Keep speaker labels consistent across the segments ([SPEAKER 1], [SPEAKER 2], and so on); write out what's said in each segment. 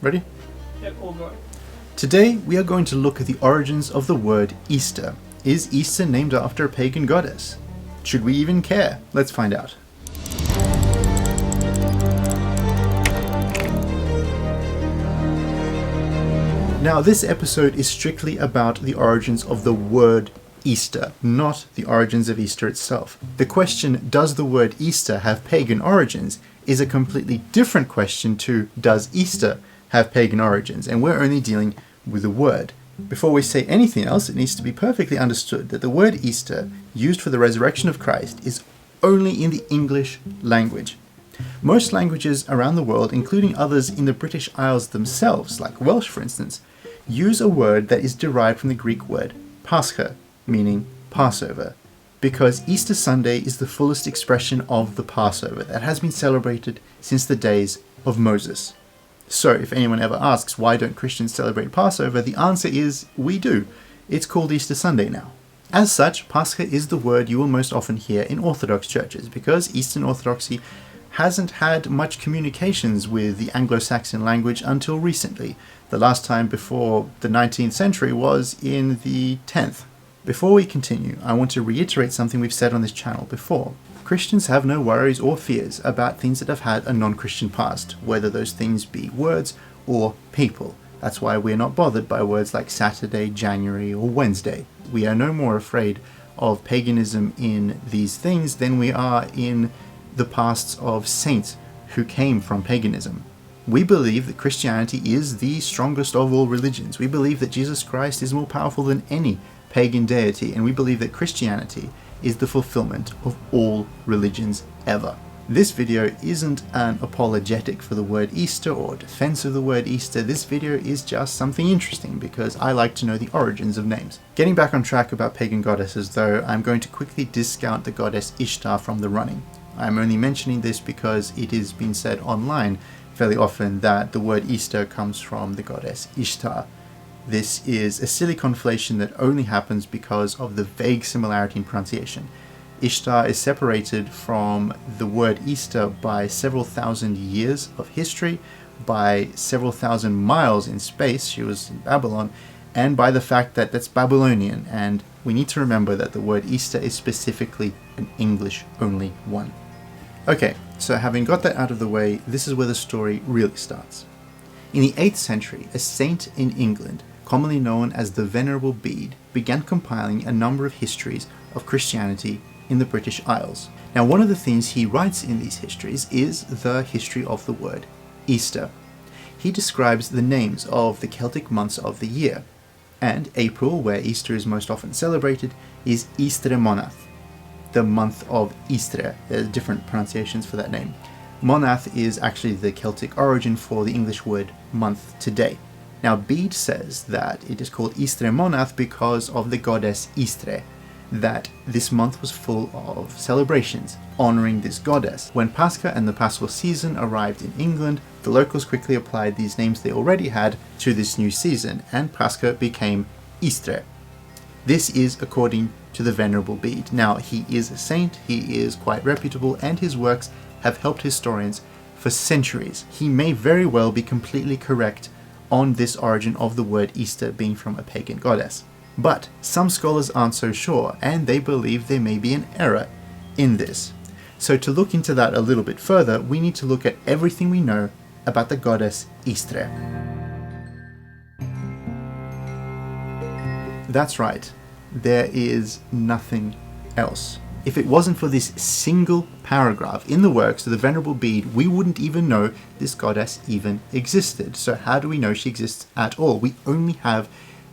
[SPEAKER 1] Ready?
[SPEAKER 2] Yep, all going.
[SPEAKER 1] Today we are going to look at the origins of the word Easter. Is Easter named after a pagan goddess? Should we even care? Let's find out. Now, this episode is strictly about the origins of the word Easter, not the origins of Easter itself. The question, does the word Easter have pagan origins, is a completely different question to, does Easter have pagan origins? And we're only dealing with the word. Before we say anything else, it needs to be perfectly understood that the word Easter, used for the resurrection of Christ, is only in the English language. Most languages around the world, including others in the British Isles themselves, like Welsh for instance, use a word that is derived from the Greek word Pascha, meaning Passover, because Easter Sunday is the fullest expression of the Passover that has been celebrated since the days of Moses. So if anyone ever asks why don't Christians celebrate Passover, the answer is we do. It's called Easter Sunday now. As such, Pascha is the word you will most often hear in Orthodox churches, because Eastern Orthodoxy hasn't had much communications with the Anglo-Saxon language until recently. The last time before the 19th century was in the 10th. Before we continue, I want to reiterate something we've said on this channel before. Christians have no worries or fears about things that have had a non-Christian past, whether those things be words or people. That's why we're not bothered by words like Saturday, January, or Wednesday. We are no more afraid of paganism in these things than we are in the pasts of saints who came from paganism. We believe that Christianity is the strongest of all religions. We believe that Jesus Christ is more powerful than any pagan deity, and we believe that Christianity is the fulfillment of all religions ever. This video isn't an apologetic for the word Easter or defense of the word Easter. This video is just something interesting because I like to know the origins of names. Getting back on track about pagan goddesses though, I'm going to quickly discount the goddess Ishtar from the running. I'm only mentioning this because it has been said online fairly often that the word Easter comes from the goddess Ishtar. This is a silly conflation that only happens because of the vague similarity in pronunciation. Ishtar is separated from the word Easter by several thousand years of history, by several thousand miles in space, she was in Babylon, and by the fact that that's Babylonian, and we need to remember that the word Easter is specifically an English-only one. Okay, so having got that out of the way, this is where the story really starts. In the 8th century, a saint in England, commonly known as the Venerable Bede, began compiling a number of histories of Christianity in the British Isles. Now, one of the things he writes in these histories is the history of the word Easter. He describes the names of the Celtic months of the year, and April, where Easter is most often celebrated, is Eastre Monath, the month of Easter. There's different pronunciations for that name. Monath is actually the Celtic origin for the English word month today. Now, Bede says that it is called Eastre Monath because of the goddess Istre, that this month was full of celebrations honoring this goddess. When Pascha and the Paschal season arrived in England, the locals quickly applied these names they already had to this new season, and Pascha became Istre. This is according to the Venerable Bede. Now, he is a saint, he is quite reputable, and his works have helped historians for centuries. He may very well be completely correct on this origin of the word Easter being from a pagan goddess. But some scholars aren't so sure, and they believe there may be an error in this. So to look into that a little bit further, we need to look at everything we know about the goddess Istre. That's right, there is nothing else. If it wasn't for this single paragraph in the works of the Venerable Bede, we wouldn't even know this goddess even existed. So how do we know she exists at all? We only have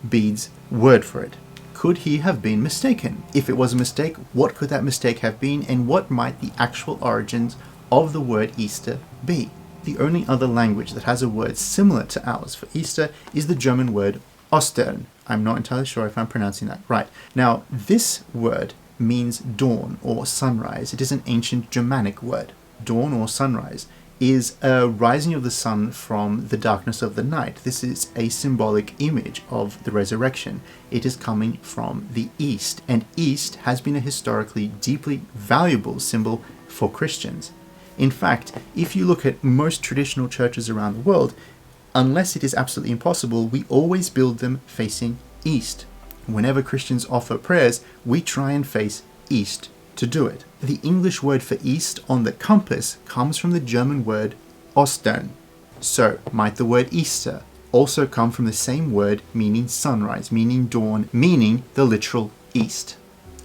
[SPEAKER 1] Bede's word for it. Could he have been mistaken? If it was a mistake, what could that mistake have been, and what might the actual origins of the word Easter be? The only other language that has a word similar to ours for Easter is the German word Ostern. I'm not entirely sure if I'm pronouncing that right. Now, this word means dawn or sunrise. It is an ancient Germanic word. Dawn or sunrise is a rising of the sun from the darkness of the night. This is a symbolic image of the resurrection. It is coming from the East, and East has been a historically deeply valuable symbol for Christians. In fact, if you look at most traditional churches around the world, Unless it is absolutely impossible, we always build them facing east. Whenever Christians offer prayers, we try and face east to do it. The English word for east on the compass comes from the German word Ostern. So, might the word Easter also come from the same word meaning sunrise, meaning dawn, meaning the literal east?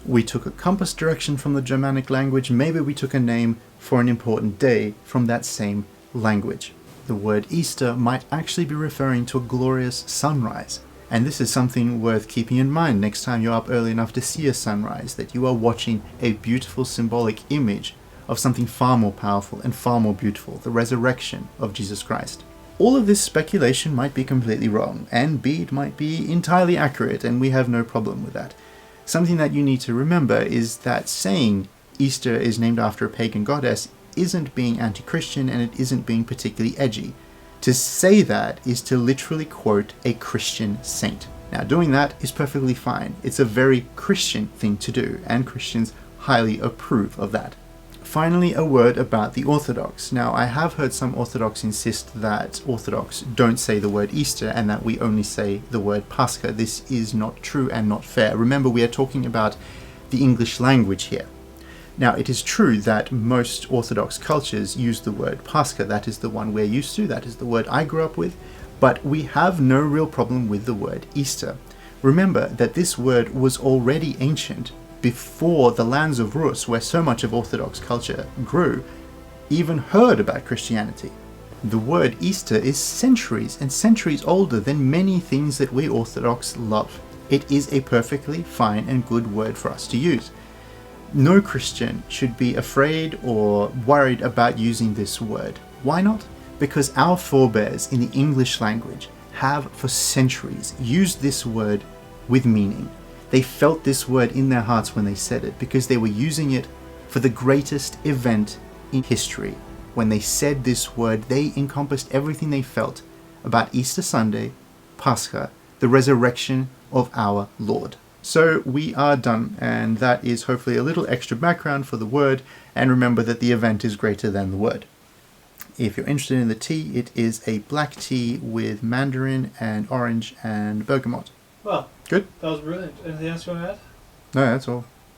[SPEAKER 1] We took a compass direction from the Germanic language, maybe we took a name for an important day from that same language. The word Easter might actually be referring to a glorious sunrise. And this is something worth keeping in mind next time you're up early enough to see a sunrise, that you are watching a beautiful symbolic image of something far more powerful and far more beautiful, the resurrection of Jesus Christ. All of this speculation might be completely wrong, and Bede might be entirely accurate, and we have no problem with that. Something that you need to remember is that saying Easter is named after a pagan goddess isn't being anti-Christian, and it isn't being particularly edgy. To say that is to literally quote a Christian saint. Now, doing that is perfectly fine. It's a very Christian thing to do, and Christians highly approve of that. Finally, a word about the Orthodox. Now, I have heard some Orthodox insist that Orthodox don't say the word Easter and that we only say the word Pascha. This is not true and not fair. Remember, we are talking about the English language here. Now, it is true that most Orthodox cultures use the word Pascha. That is the one we're used to. That is the word I grew up with. But we have no real problem with the word Easter. Remember that this word was already ancient before the lands of Rus, where so much of Orthodox culture grew, even heard about Christianity. The word Easter is centuries and centuries older than many things that we Orthodox love. It is a perfectly fine and good word for us to use. No Christian should be afraid or worried about using this word. Why not? Because our forebears in the English language have for centuries used this word with meaning. They felt this word in their hearts when they said it, because they were using it for the greatest event in history. When they said this word, they encompassed everything they felt about Easter Sunday, Pascha, the resurrection of our Lord. So we are done, and that is hopefully a little extra background for the word, and remember that the event is greater than the word. If you're interested in the tea, it is a black tea with mandarin and orange and bergamot.
[SPEAKER 2] Well,
[SPEAKER 1] good.
[SPEAKER 2] That was brilliant. Anything else you want to add?
[SPEAKER 1] No, that's all.